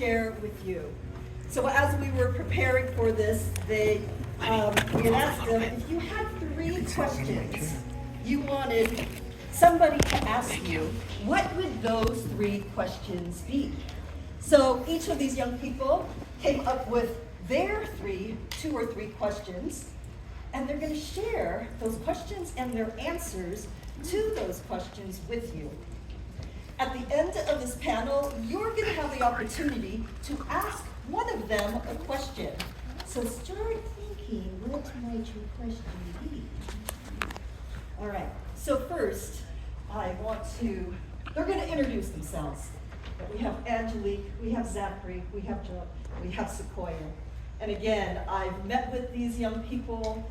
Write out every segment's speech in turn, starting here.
share with you. So as we were preparing for this, we had asked them, if you had 3 questions you wanted somebody to ask you, what would those 3 questions be? So each of these young people came up with their 2 or 3 questions, and they're going to share those questions and their answers to those questions with you. At the end of this panel, you're going to have the opportunity to ask one of them a question. So start thinking, what might your question be? All right, so first, they're going to introduce themselves. We have Angelique, we have Zachary, we have Joe, we have Sequoia. And again, I've met with these young people.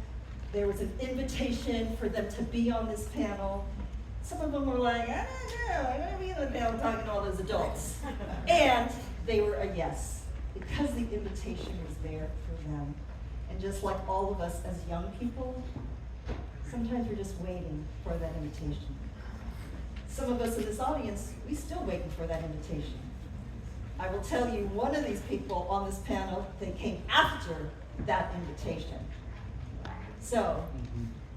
There was an invitation for them to be on this panel. Some of them were like, I don't know, I don't want to be on the panel talking to all those adults. And they were a yes, because the invitation was there for them. And just like all of us as young people, sometimes we're just waiting for that invitation. Some of us in this audience, we're still waiting for that invitation. I will tell you, one of these people on this panel, they came after that invitation. So,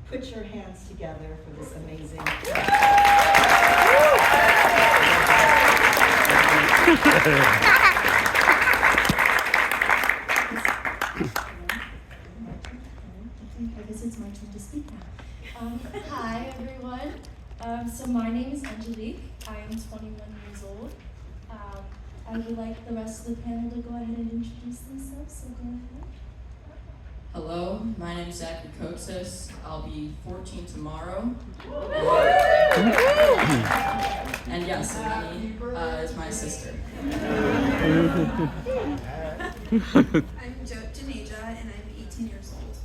put your hands together for this amazing. I guess it's my turn to speak now. Hi, everyone. So my name is Angelique. I am 21 years old. I would like the rest of the panel to go ahead and introduce themselves, so go ahead. Hello, my name is Zachary Kotsis. I'll be 14 tomorrow. And yes, Amy is my sister. I'm Janeja, and I'm 18 years old.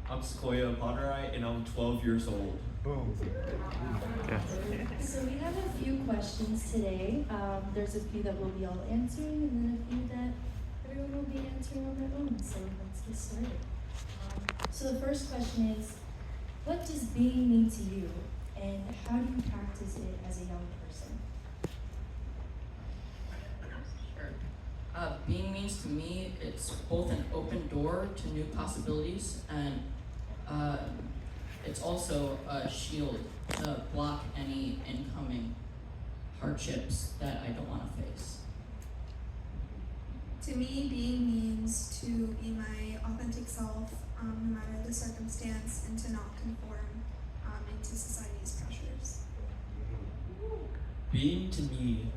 I'm Sequoia Potterai, and I'm 12 years old. Boom. So we have a few questions today. There's a few that we'll be all answering, and then a few that everyone will be answering on their own. So let's get started. So the first question is, what does being mean to you, and how do you practice it as a young person? Sure. Being means to me, it's both an open door to new possibilities, and it's also a shield to block any incoming hardships that I don't want to face. To me, being means to be my authentic self, no matter the circumstance, and to not conform into society's pressures. Being to me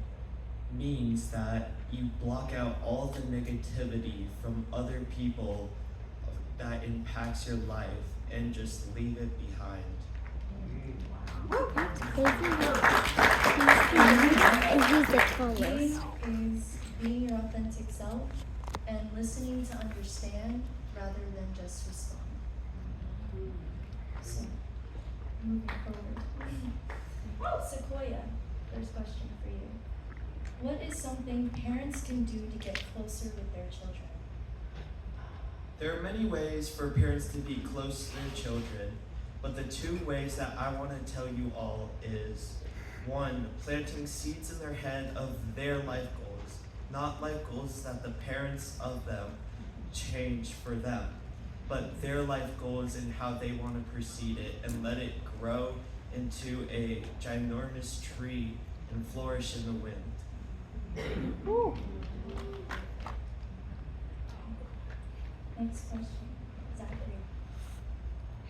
means that you block out all the negativity from other people that impacts your life and just leave it behind. Being is being your authentic self and listening to understand rather than just respond. So, moving forward. Sequoia, first question for you. What is something parents can do to get closer with their children? There are many ways for parents to be close to their children, but the 2 ways that I want to tell you all is, 1, planting seeds in their head of their life goals, not life goals that the parents of them change for them, but their life goals and how they want to proceed it, and let it grow into a ginormous tree and flourish in the wind. Next question, Zachary.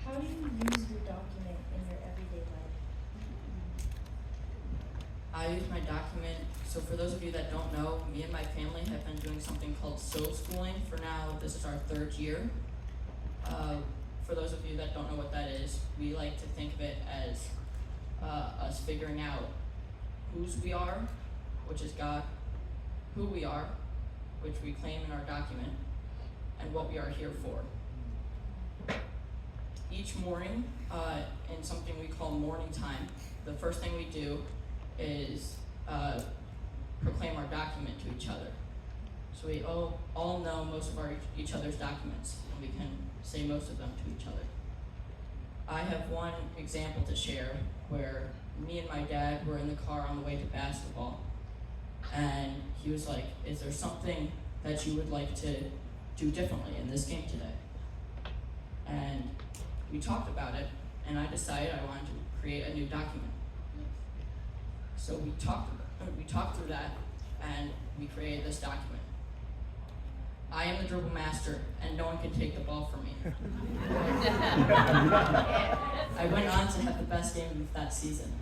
How do you use your document in your everyday life? I use my document, so for those of you that don't know, me and my family have been doing something called schooling for now. This is our 3rd year. For those of you that don't know what that is, we like to think of it as us figuring out whose we are, which is God, who we are, which we claim in our document, and what we are here for. Each morning, in something we call morning time, the first thing we do is proclaim our document to each other. So we all know most of each other's documents, and we can say most of them to each other. I have one example to share where me and my dad were in the car on the way to basketball, and he was like, is there something that you would like to do differently in this game today? And we talked about it, and I decided I wanted to create a new document. So we talked through that, and we created this document. I am the dribble master, and no one can take the ball from me. I went on to have the best game of that season.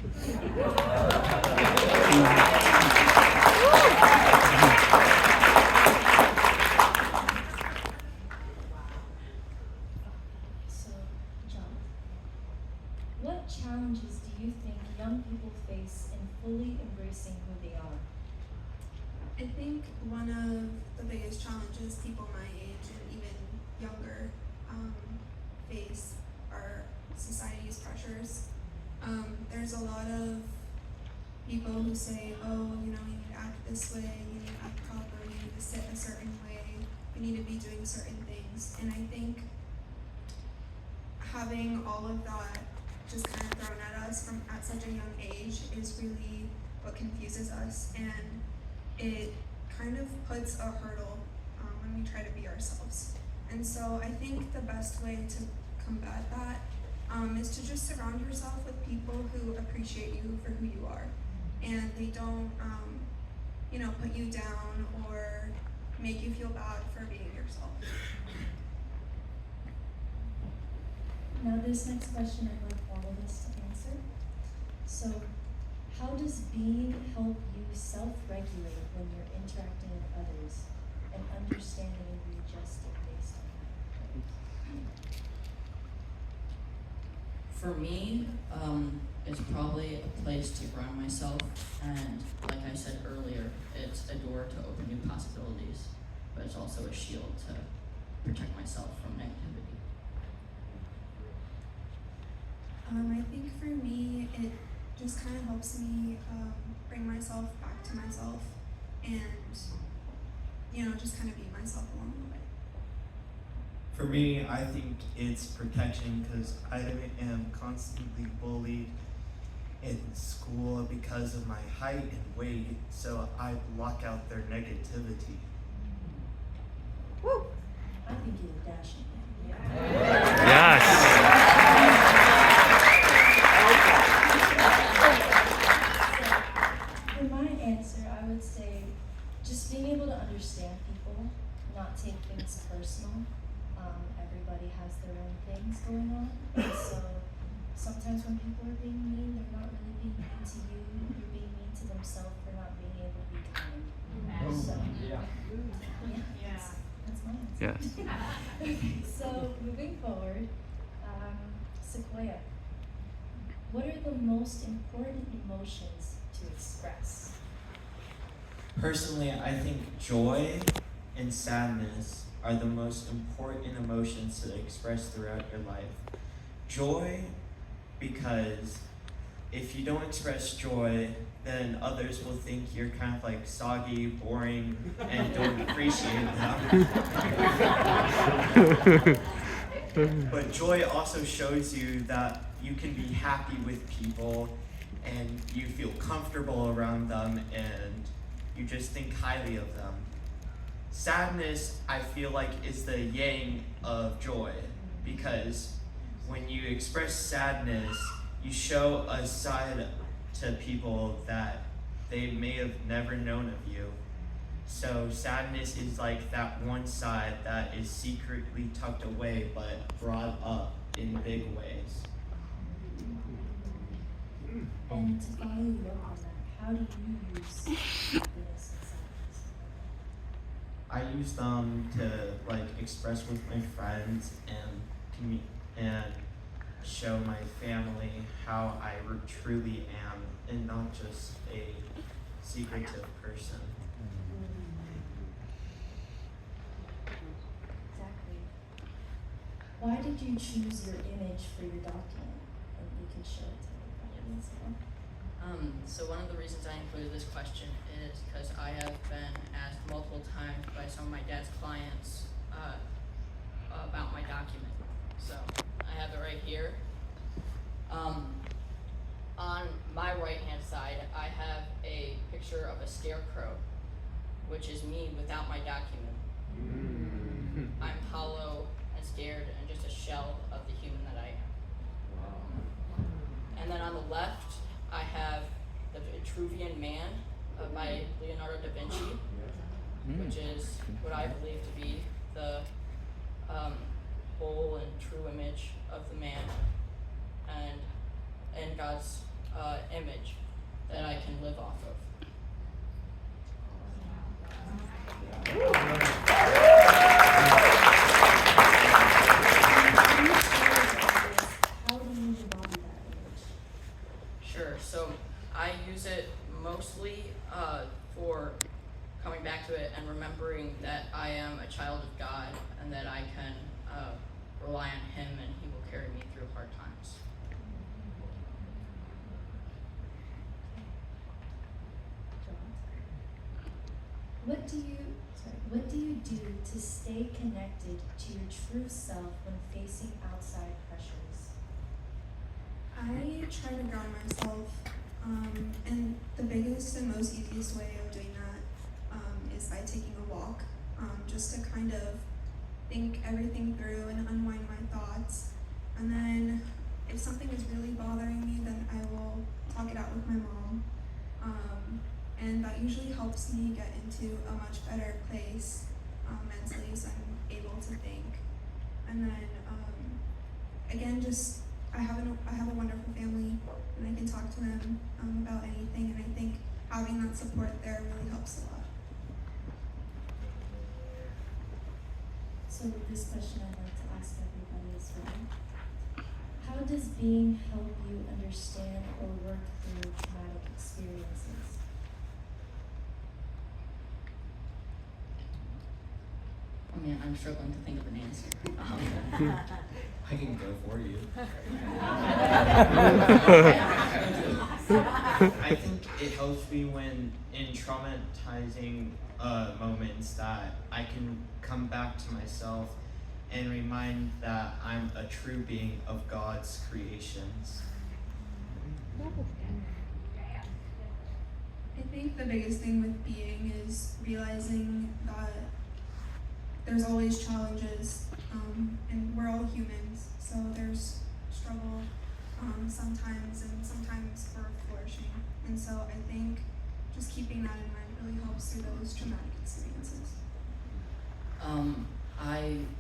So, John, what challenges do you think young people face in fully embracing who they are? I think one of the biggest challenges people my age and even younger face are society's pressures. There's a lot of people who say, oh, you know, you need to act this way, you need to act proper, you need to sit a certain way, you need to be doing certain things. And I think having all of that just kind of thrown at us at such a young age is really what confuses us, and it kind of puts a hurdle when we try to be ourselves. And so I think the best way to combat that is to just surround yourself with people who appreciate you for who you are, and they don't put you down or make you feel bad for being yourself. Now this next question I'd like all of us to answer. So, how does being help you self-regulate when you're interacting with others and understanding and readjusting based on that? For me, it's probably a place to ground myself, and like I said earlier, it's a door to open new possibilities, but it's also a shield to protect myself from negativity. I think for me, it just kind of helps me bring myself back to myself and, just kind of be myself along the way. For me, I think it's protection because I am constantly bullied in school because of my height and weight, so I block out their negativity. Woo! I think you're dashing. Yes. For my answer, I would say just being able to understand people, not take things personal. Everybody has their own things going on, and so sometimes when people are being mean, they're not really being mean to you. You're being mean to themselves for not being able to be kind. So, that's my answer. Yes. Okay, so moving forward, Sequoia, what are the most important emotions to express? Personally, I think joy and sadness are the most important emotions to express throughout your life. Joy, because if you don't express joy, then others will think you're kind of like soggy, boring, and don't appreciate them. But joy also shows you that you can be happy with people and you feel comfortable around them and you just think highly of them. Sadness, I feel like, is the yang of joy, because when you express sadness, you show a side to people that they may have never known of you. So sadness is like that one side that is secretly tucked away but brought up in big ways. And to follow you up on that, how do you use happiness and sadness? I use them to express with my friends and show my family how I truly am and not just a secretive person. Exactly. Why did you choose your image for your document? And you can show it to everybody as well. So one of the reasons I included this question is because I have been asked multiple times by some of my dad's clients about my document. So I have it right here. On my right hand side, I have a picture of a scarecrow, which is me without my document. I'm hollow and scared and just a shell of the human that I am. And then on the left, I have the Vitruvian Man by Leonardo da Vinci, which is what I believe to be the whole and true image of the man and God's image that I can live off of. How do you embody that image? Sure, so I use it mostly for coming back to it and remembering that I am a child of God and that I can rely on Him and He will carry me through hard times. What do you do to stay connected to your true self when facing outside pressures? I try to ground myself, and the biggest and most easiest way of doing that is by taking a walk, just to kind of think everything through and unwind my thoughts. And then if something is really bothering me, then I will talk it out with my mom. And that usually helps me get into a much better place mentally, so I'm able to think. And then again, just I have a wonderful family, and I can talk to them about anything. And I think having that support there really helps a lot. So with this question, I'd like to ask everybody as well. How does being help you understand or work through traumatic experiences? Oh man, I'm struggling to think of an answer. I can go for you. I think it helps me when in traumatizing moments that I can come back to myself and remind that I'm a true being of God's creations. I think the biggest thing with being is realizing that there's always challenges, and we're all humans, so there's struggle sometimes, and sometimes we're flourishing. And so I think just keeping that in mind really helps through those traumatic experiences.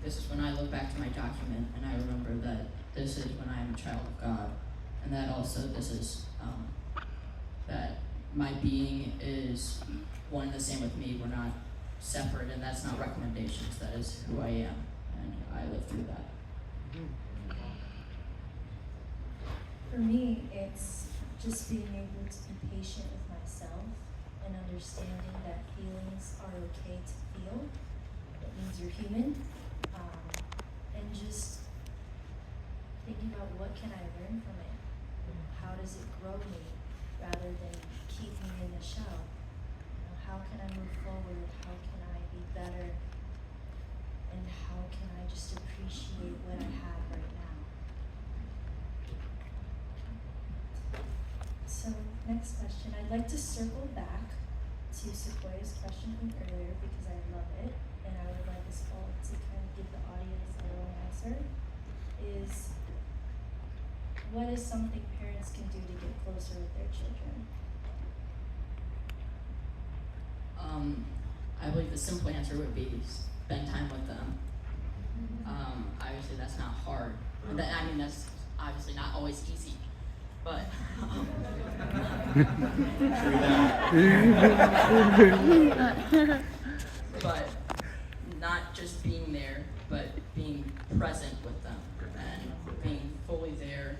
This is when I look back to my document and I remember that this is when I am a child of God, and that also this is that my being is one and the same with me. We're not separate, and that's not recommendations. That is who I am, and I live through that. For me, it's just being able to be patient with myself and understanding that feelings are okay to feel. It means you're human. And just thinking about what can I learn from it? How does it grow me rather than keep me in the shell? How can I move forward? How can I be better? And how can I just appreciate what I have right now? So next question, I'd like to circle back to Sequoia's question from earlier because I love it, and I would like us all to kind of give the audience their own answer, is what is something parents can do to get closer with their children? I believe the simple answer would be spend time with them. Obviously that's not hard. That's obviously not always easy, but but not just being there, but being present with them and being fully there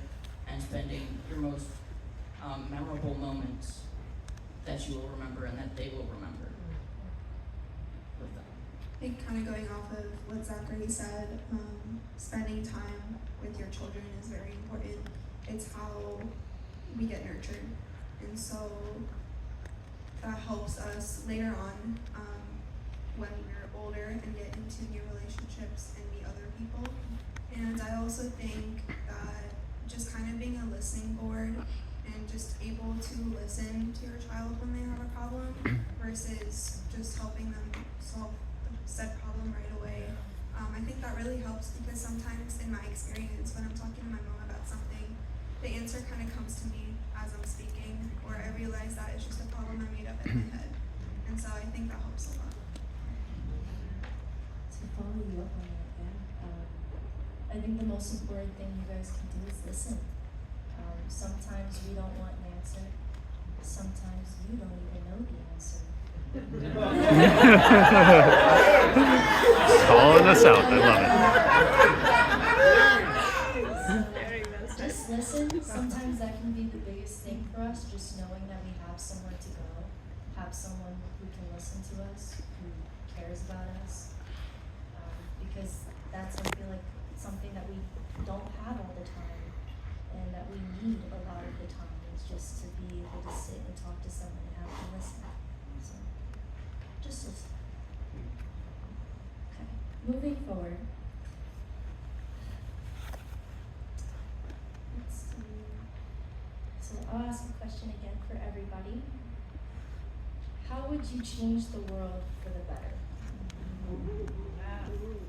and spending your most memorable moments that you will remember and that they will remember with them. I think kind of going off of what Zachary said, spending time with your children is very important. It's how we get nurtured. And so that helps us later on when we're older and get into new relationships and meet other people. And I also think that just kind of being a listening board and just able to listen to your child when they have a problem versus just helping them solve said problem right away. I think that really helps because sometimes in my experience when I'm talking to my mom about something, the answer kind of comes to me as I'm speaking, or I realize that it's just a problem I made up in my head. And so I think that helps a lot. To follow you up on that, I think the most important thing you guys can do is listen. Sometimes we don't want an answer. Sometimes you don't even know the answer. Calling us out. I love it. Just listen. Sometimes that can be the biggest thing for us, just knowing that we have somewhere to go, have someone who can listen to us, who cares about us. Because that's, I feel like, something that we don't have all the time and that we need a lot of the time. It's just to be able to sit and talk to someone and have them listen. So, just listen. Okay, moving forward. Let's see. So I'll ask a question again for everybody. How would you change the world for the better?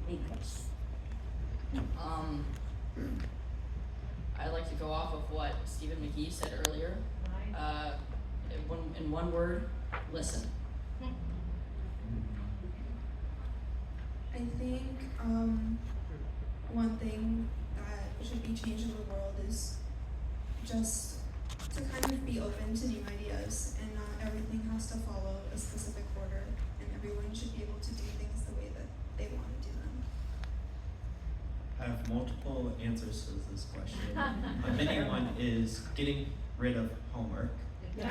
Big question. I'd like to go off of what Stephen McGee said earlier. In one word, listen. I think one thing that should be changed in the world is just to kind of be open to new ideas, and not everything has to follow a specific order, and everyone should be able to do things the way that they want to do them. I have multiple answers to this question. My mini one is getting rid of homework. The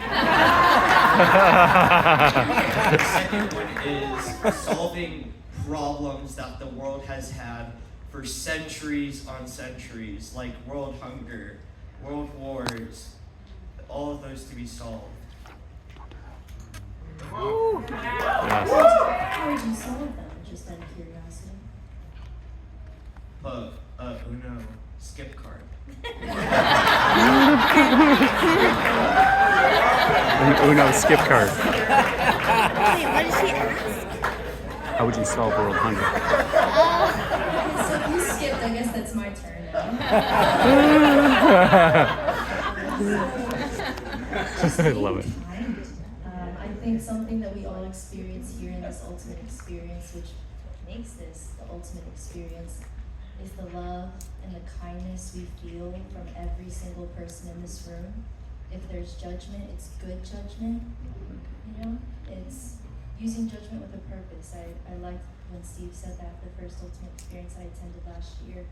second one is solving problems that the world has had for centuries on centuries, like world hunger, world wars, all of those to be solved. How would you solve them, just out of curiosity? Uno skip card. An Uno skip card. Wait, what did she ask? How would you solve world hunger? So you skipped, I guess that's my turn now. I love it. I think something that we all experience here in this ultimate experience, which makes this the ultimate experience, is the love and the kindness we feel from every single person in this room. If there's judgment, it's good judgment. You know, it's using judgment with a purpose. I liked when Steve said that, the first ultimate experience I attended last year,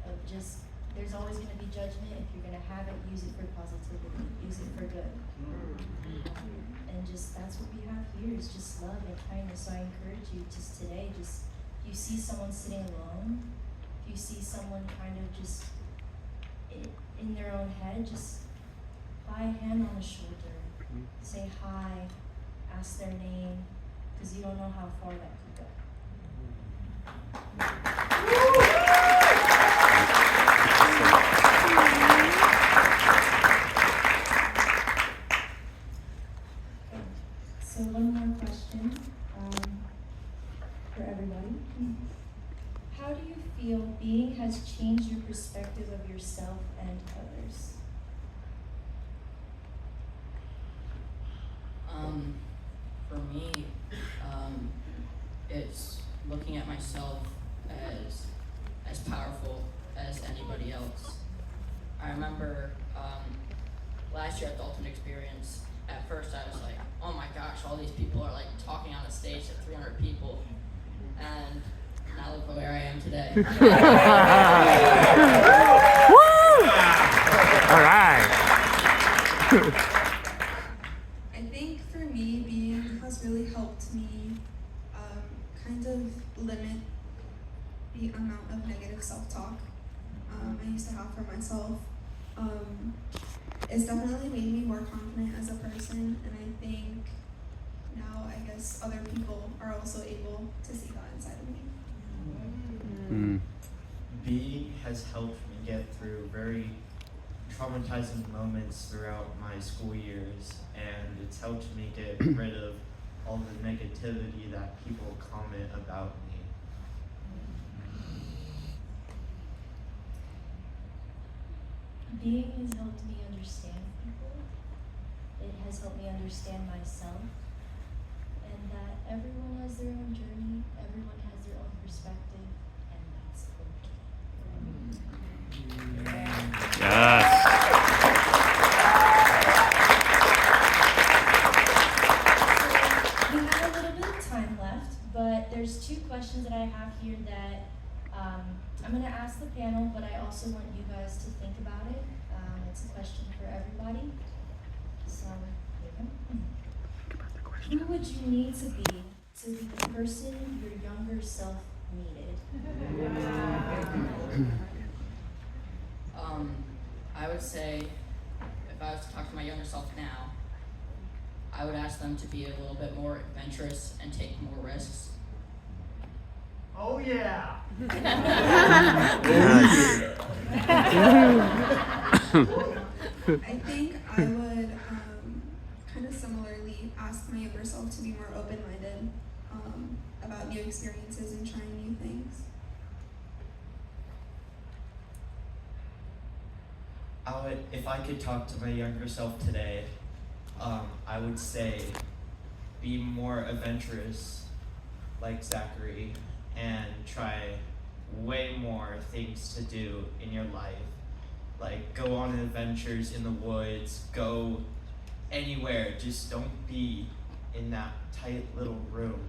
of just, there's always going to be judgment. If you're going to have it, use it for positivity, use it for good. And just, that's what we have here, is just love and kindness. So I encourage you just today, just, you see someone sitting alone, if you see someone kind of just in their own head, just lie a hand on the shoulder, say hi, ask their name, because you don't know how far that could go. So one more question for everybody. How do you feel being has changed your perspective of yourself and others? For me, it's looking at myself as powerful as anybody else. I remember last year at the Ultimate Experience, at first I was like, oh my gosh, all these people are like talking on a stage to 300 people, and now look where I am today. All right. I think for me, being has really helped me kind of limit the amount of negative self-talk I used to have for myself. It's definitely made me more confident as a person, and I think now I guess other people are also able to see that inside of me. Mm. Being has helped me get through very traumatizing moments throughout my school years, and it's helped me get rid of all the negativity that people comment about me. Being has helped me understand people. It has helped me understand myself. And that everyone has their own journey, everyone has their own perspective, and that's okay. Yes. We have a little bit of time left, but there's 2 questions that I have here that I'm going to ask the panel, but I also want you guys to think about it. It's a question for everybody. So, here we go. Who would you need to be the person your younger self needed? I would say, if I was to talk to my younger self now, I would ask them to be a little bit more adventurous and take more risks. Oh yeah. I think I would kind of similarly ask my younger self to be more open-minded about new experiences and trying new things. If I could talk to my younger self today, I would say be more adventurous like Zachary and try way more things to do in your life. Like go on adventures in the woods, go anywhere, just don't be in that tight little room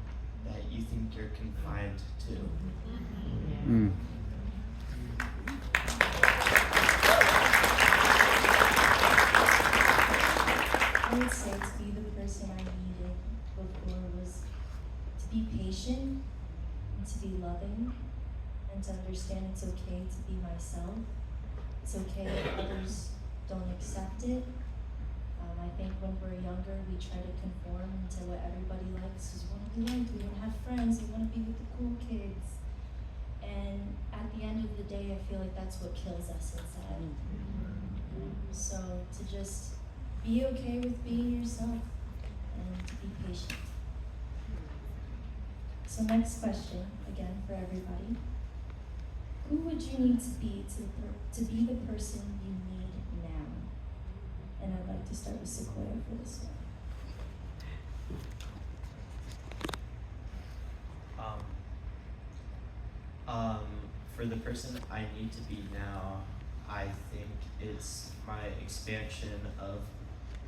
that you think you're confined to. I would say to be the person I needed before was to be patient and to be loving and to understand it's okay to be myself. It's okay if others don't accept it. I think when we're younger, we try to conform to what everybody likes. Because we want to be liked, we want to have friends, we want to be with the cool kids. And at the end of the day, I feel like that's what kills us inside. So to just be okay with being yourself and to be patient. So next question, again for everybody. Who would you need to be the person you need now? And I'd like to start with Sequoia for this one. For the person I need to be now, I think it's my expansion of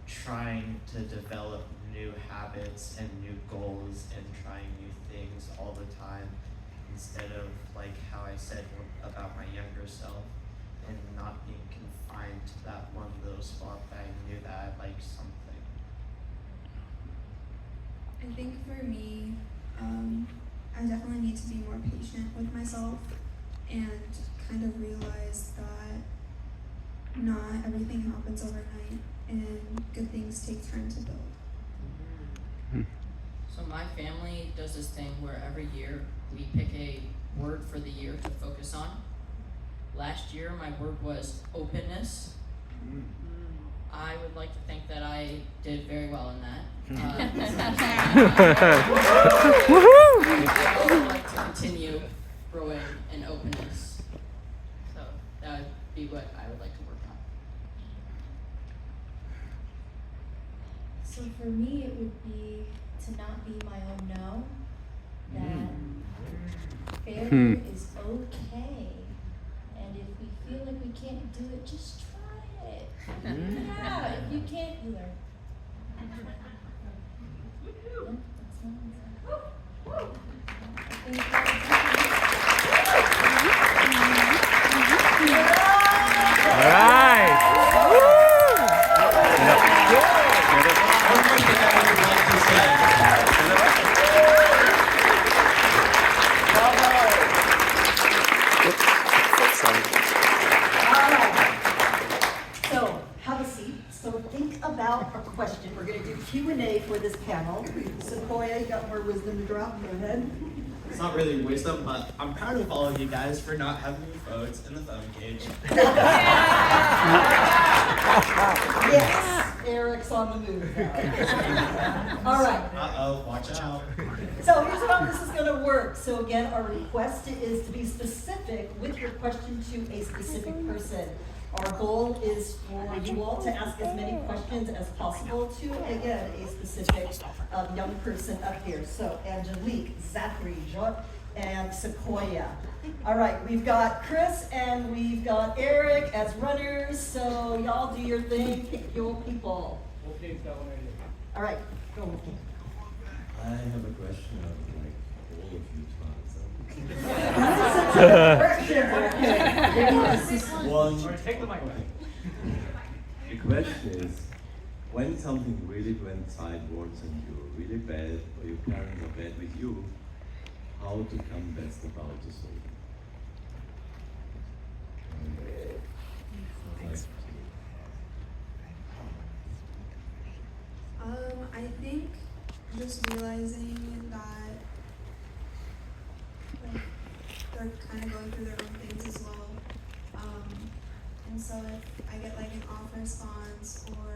trying to develop new habits and new goals and trying new things all the time, instead of like how I said about my younger self, and not being confined to that one little spot that I knew that I liked something. I think for me, I definitely need to be more patient with myself and kind of realize that not everything happens overnight and good things take time to build. So my family does this thing where every year we pick a word for the year to focus on. Last year my word was openness. I would like to think that I did very well in that. I would like to continue growing in openness. So that would be what I would like to work on. So for me, it would be to not be my own no. That failure is okay. And if we feel like we can't do it, just try it. Yeah, if you can't, you learn. Yeah, that's my answer. I think All right. One more thing I would like to say. So, have a seat. So think about a question. We're going to do Q&A for this panel. Sequoia, you got more wisdom to drop? Go ahead. So not really wisdom, but I'm proud of all of you guys for not having your phones in the phone cage. Yes, Eric's on the move now. All right. Uh-oh, watch out. So here's how this is going to work. So again, our request is to be specific with your question to a specific person. Our goal is for you all to ask as many questions as possible to, again, a specific young person up here. So Angelique, Zachary, Jean, and Sequoia. All right, we've got Chris and we've got Eric as runners. So y'all do your thing, pick your people. Okay, that one right here. All right, go. I have a question of like all of you All right, take the mic back. The question is, when something really went sideways and you're really bad, or your parents are bad with you, how to come best about to solve it? I think just realizing that like they're kind of going through their own things as well. And so if I get like an off response or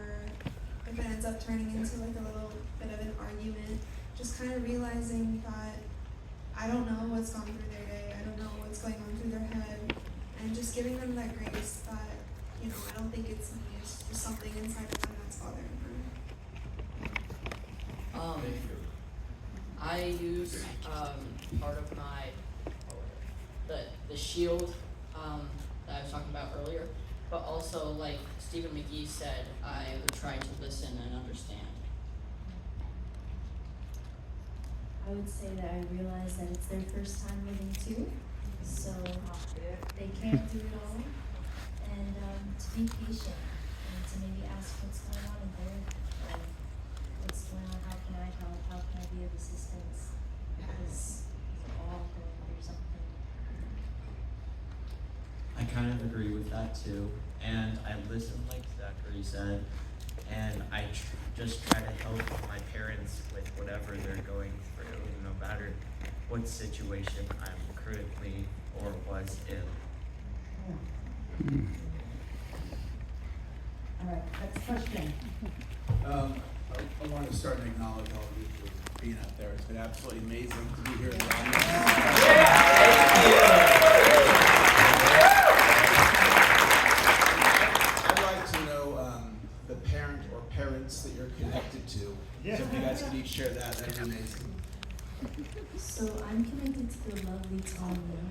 if it ends up turning into like a little bit of an argument, just kind of realizing that I don't know what's gone through their day, I don't know what's going on through their head, and just giving them that grace that, you know, I don't think it's me, it's just something inside of them that's bothering them. I use part of my the shield that I was talking about earlier, but also like Stephen McGee said, I would try to listen and understand. I would say that I realize that it's their first time living too, so they can't do it all, and to be patient and to maybe ask what's going on in their life, what's going on, how can I help, how can I be of assistance, because we're all going through something. I kind of agree with that too, and I listen like Zachary said, and I just try to help my parents with whatever they're going through, no matter what situation I'm currently or was in. All right, next question. I want to start and acknowledge all of you for being out there. It's been absolutely amazing to be here in the audience. I'd like to know the parent or parents that you're connected to. Yeah. So if you guys could each share that, that'd be amazing. So I'm connected to the lovely Tanya.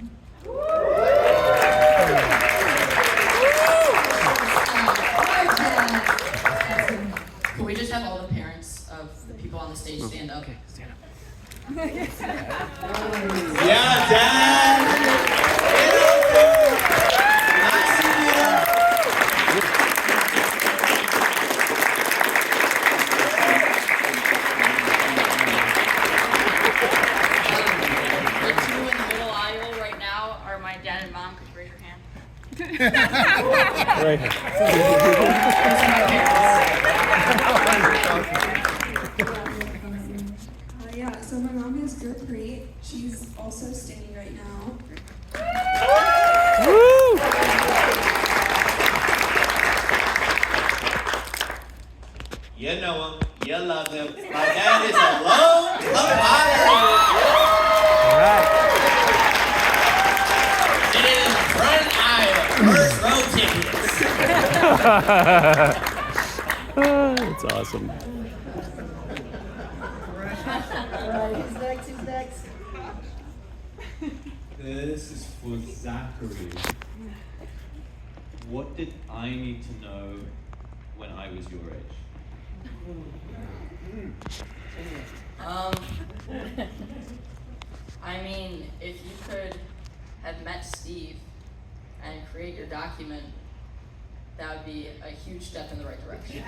Can we just have all the parents of the people on the stage stand up? Okay, stand up. Yeah, Dad! Nice to meet you. The two in the middle aisle right now are my dad and mom. Could you raise your hand? Right. Yeah, so my mom has group rate. She's also standing right now. Woo! You know him, you love him. My dad is a lone provider. All right. Sitting in the front aisle, first row tickets. That's awesome. All right, who's next, who's next? This is for Zachary. What did I need to know when I was your age? I mean, if you could have met Steve and create your document, that would be a huge step in the right direction.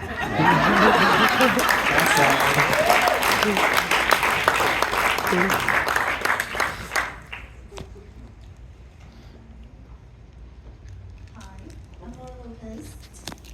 Hi, I'm Laura Lopez,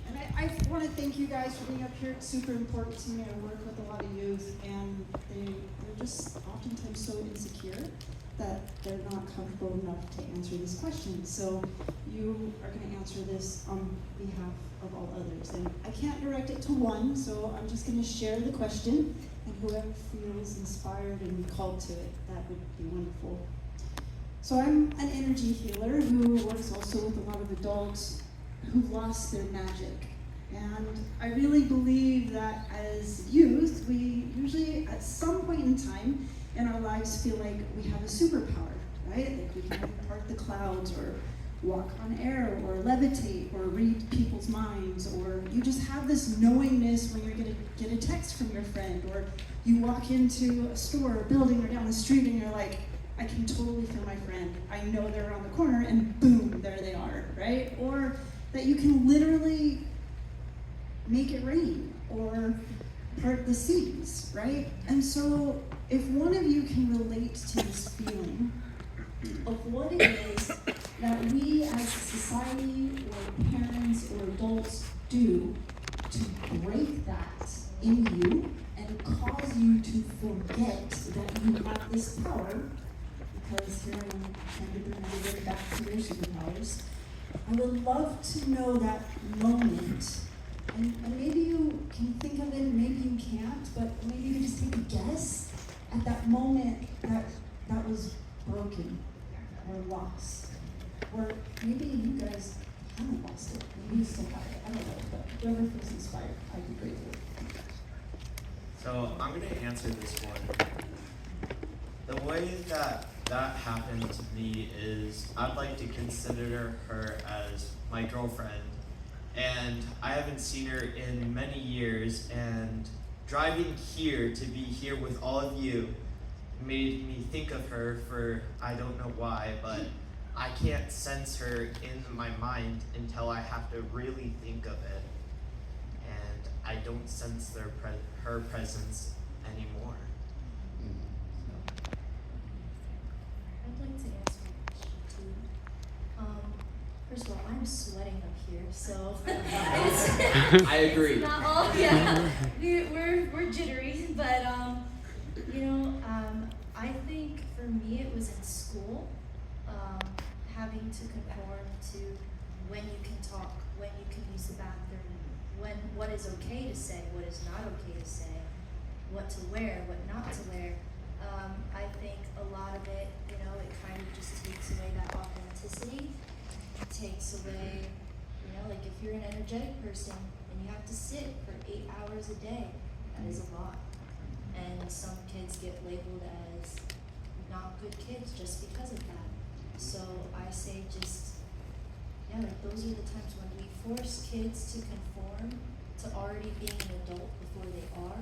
and I want to thank you guys for being up here. It's super important to me. I work with a lot of youth, and they're just oftentimes so insecure that they're not comfortable enough to answer this question. So you are going to answer this on behalf of all others. And I can't direct it to one, so I'm just going to share the question, and whoever feels inspired and called to it, that would be wonderful. So I'm an energy healer who works also with a lot of adults who've lost their magic. And I really believe that as youth, we usually at some point in time in our lives feel like we have a superpower, right? Like we can part the clouds or walk on air or levitate or read people's minds, or you just have this knowingness when you're gonna get a text from your friend, or you walk into a store or building or down the street and you're like, I can totally feel my friend. I know they're around the corner, and boom, there they are, right? Or that you can literally make it rain or part the seas, right? And so if one of you can relate to this feeling of what it is that we as a society or parents or adults do to break that in you and cause you to forget that you have this power, because here I'm trying to bring everybody back to their superpowers, I would love to know that moment. And maybe you can think of it, and maybe you can't, but maybe you can just take a guess at that moment that was broken or lost. Or maybe you guys haven't lost it. Maybe you still have it. I don't know. But whoever feels inspired, I'd be grateful. So I'm going to answer this one. The way that happened to me is I'd like to consider her as my girlfriend. And I haven't seen her in many years, and driving here to be here with all of you made me think of her for I don't know why, but I can't sense her in my mind until I have to really think of it. And I don't sense her presence anymore. I'd like to answer the question too. First of all, I'm sweating up here, so I agree. It's not all, we're jittery, but I think for me it was in school, having to conform to when you can talk, when you can use the bathroom, what is okay to say, what is not okay to say, what to wear, what not to wear. I think a lot of it, it kind of just takes away that authenticity. It takes away, like if you're an energetic person and you have to sit for 8 hours a day, that is a lot. And some kids get labeled as not good kids just because of that. So I say those are the times when we force kids to conform to already being an adult before they are.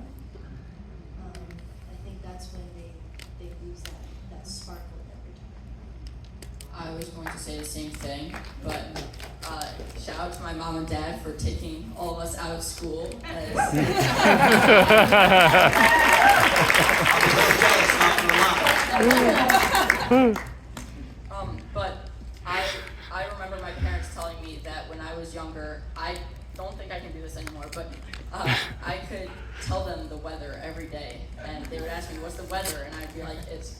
I think that's when they lose that sparkle every time. I was going to say the same thing, but shout out to my mom and dad for taking all of us out of school. But I remember my parents telling me that when I was younger, I don't think I can do this anymore, but I could tell them the weather every day, and they would ask me, what's the weather? And I'd be like, it's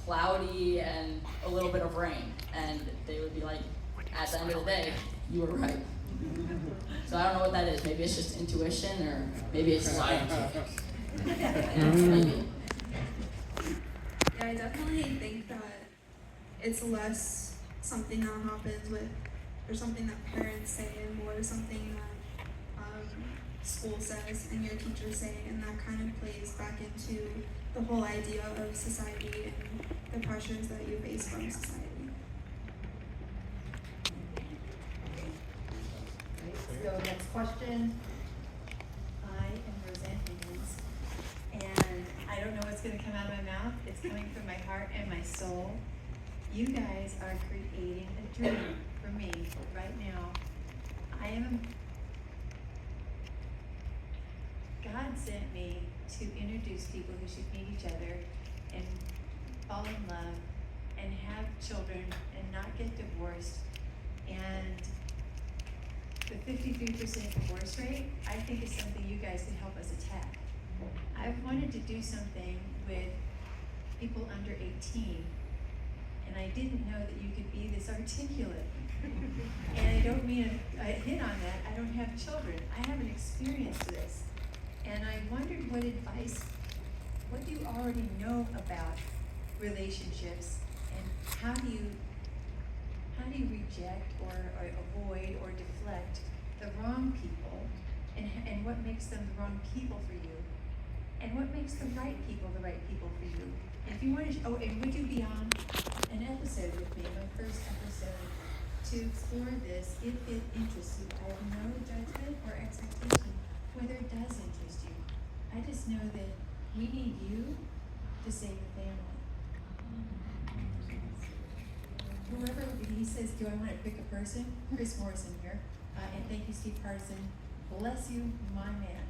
cloudy and a little bit of rain, and they would be like, at the end of the day, you were right. So I don't know what that is. Maybe it's just intuition, or maybe it's scientific. Maybe. Yeah, I definitely think that it's less something that happens with, or something that parents say, and more something that school says and your teachers say, and that kind of plays back into the whole idea of society and the pressures that you face from society. Let's go next question. I am Roseanne Higgins, and I don't know what's going to come out of my mouth. It's coming from my heart and my soul. You guys are creating a dream for me right now. God sent me to introduce people who should meet each other and fall in love and have children and not get divorced. And the 53% divorce rate, I think, is something you guys can help us attack. I've wanted to do something with people under 18, and and I didn't know that you could be this articulate. And I don't mean a hit on that. I don't have children. I haven't experienced this. And I wondered what do you already know about relationships, and how do you reject or avoid or deflect the wrong people, and what makes them the wrong people for you, and what makes the right people for you. And if you want to, and would you be on an episode with me, my first episode, to explore this if it interests you? I have no judgment or expectation whether it does interest you. I just know that we need you to save the family. Whoever, he says, do I want to pick a person? Chris Morrison here. And thank you, Steve Partisan. Bless you, my man.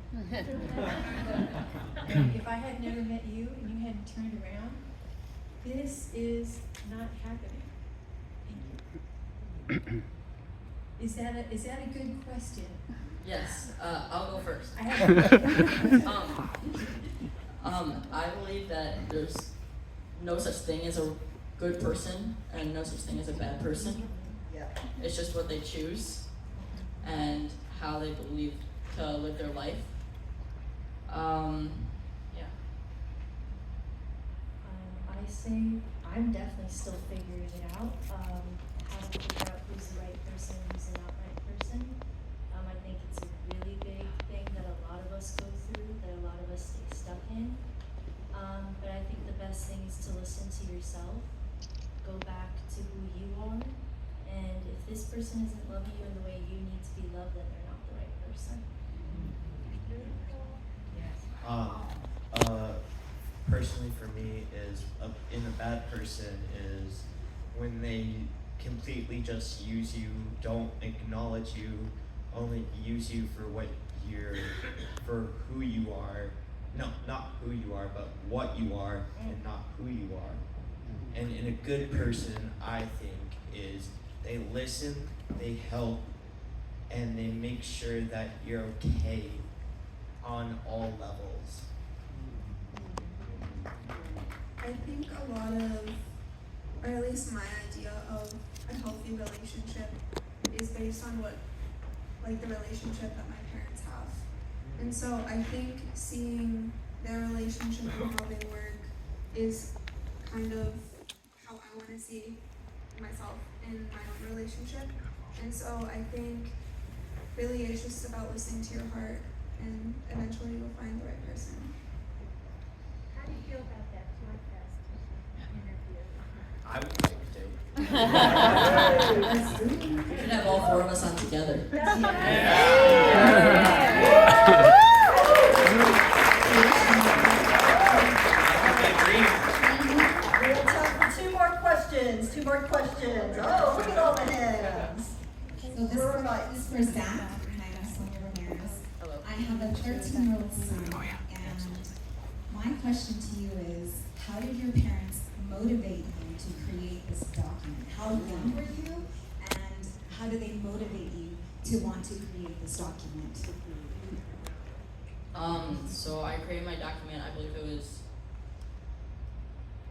If I had never met you and you hadn't turned around, this is not happening. Thank you. Is that a good question? Yes, I'll go first. I have I believe that there's no such thing as a good person and no such thing as a bad person. Yeah. It's just what they choose and how they believe to live their life. Yeah. I say I'm definitely still figuring it out. How to figure out who's the right person, who's the not right person. I think it's a really big thing that a lot of us go through, that a lot of us stay stuck in. But I think the best thing is to listen to yourself, go back to who you are, and if this person isn't loving you in the way you need to be loved, then they're not the right person. Personally for me is in a bad person is when they completely just use you, don't acknowledge you, only use you for for who you are. No, not who you are, but what you are, and not who you are. And in a good person, I think, is they listen, they help, and they make sure that you're okay on all levels. I think a lot of, or at least my idea of a healthy relationship is based on the relationship that my parents have. And so I think seeing their relationship and how they work is kind of how I want to see myself in my own relationship. And so I think really it's just about listening to your heart, and eventually you'll find the right person. How do you feel about that podcast interview? I would like to. We should have all four of us on together. We have time for two more questions. Oh, look at all the hands. So this is for Zach. Hi, I'm Sonia Ramirez. Hello. I have a 13-year-old son, and my question to you is, how did your parents motivate you to create this document? How young were you, and how did they motivate you to want to create this document? So I created my document, I believe it was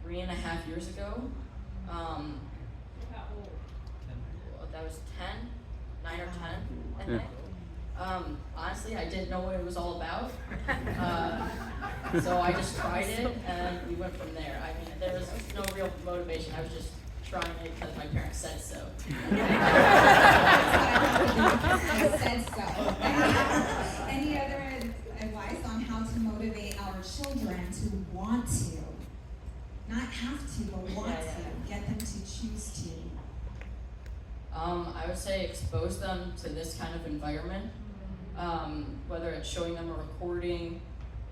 3.5 years ago. That was 9 or 10, I think. Honestly, I didn't know what it was all about. So I just tried it and we went from there. I mean, there was no real motivation. I was just trying it because my parents said so. Any other advice on how to motivate our children to want to? Not have to, but want to. Get them to choose to. I would say expose them to this kind of environment, whether it's showing them a recording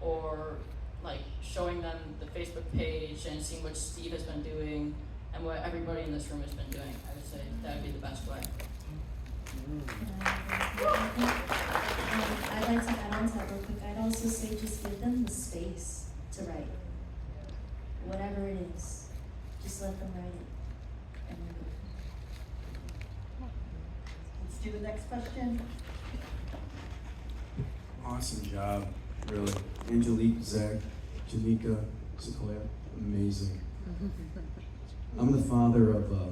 or like showing them the Facebook page and seeing what Steve has been doing and what everybody in this room has been doing. I would say that would be the best way. I'd like to add on to that real quick. I'd also say just give them the space to write. Whatever it is, just let them write it. And Let's do the next question. Awesome job, really. Angelique, Zach, Janika, Sequoia, amazing. I'm the father of a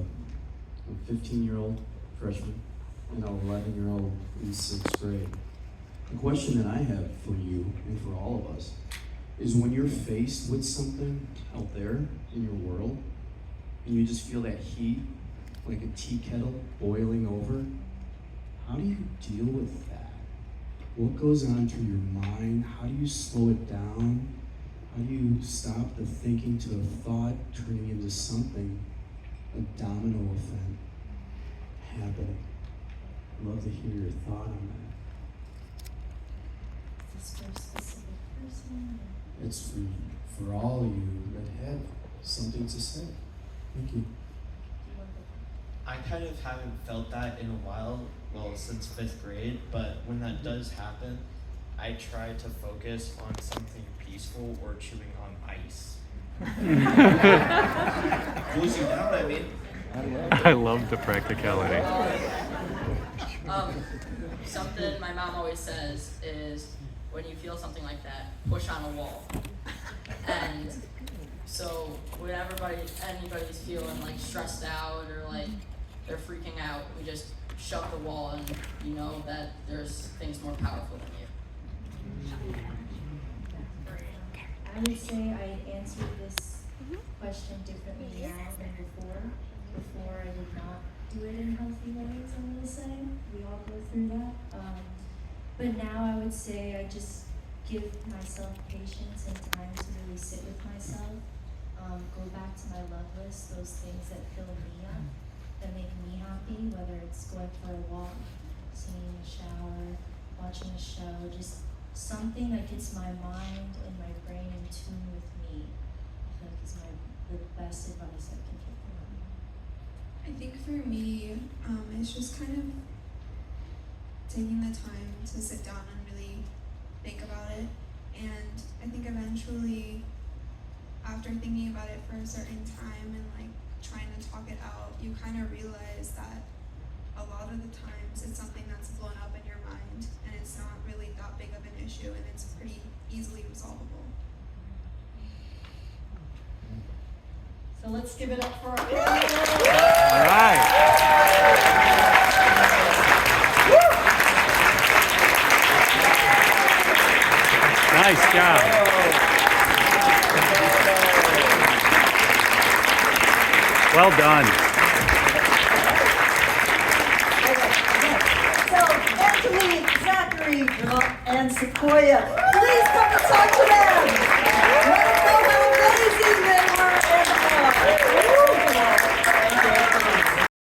15-year-old freshman and an 11-year-old in 6th grade. The question that I have for you and for all of us is when you're faced with something out there in your world and you just feel that heat like a tea kettle boiling over, how do you deal with that? What goes on through your mind? How do you slow it down? How do you stop the thinking to a thought turning into something, a domino effect happening? I'd love to hear your thought on that. Is this for a specific person? It's for all of you that have something to say. Thank you. I kind of haven't felt that in a while, well, since 5th grade, but when that does happen, I try to focus on something peaceful or chewing on ice. Cools you down, I mean. I love the practicality. Something my mom always says is, when you feel something like that, push on a wall. And so when anybody's feeling like stressed out or like they're freaking out, we just shut the wall and you know that there's things more powerful than you. I would say I answered this question differently now than before. Before I did not do it in healthy ways, I'm gonna say. We all go through that. But now I would say I just give myself patience and time to really sit with myself. Go back to my love list, those things that fill me up, that make me happy, whether it's going for a walk, sitting in the shower, watching a show, just something that gets my mind and my brain in tune with me. I feel like is the best advice I can give them. I think for me, it's just kind of taking the time to sit down and really think about it. And I think eventually, after thinking about it for a certain time and like trying to talk it out, you kind of realize that a lot of the times it's something that's blown up in your mind and it's not really that big of an issue and it's pretty easily resolvable. So let's give it up for our All right. Nice job. Well done. So, Angelique, Zachary, and Sequoia, please come and talk to them.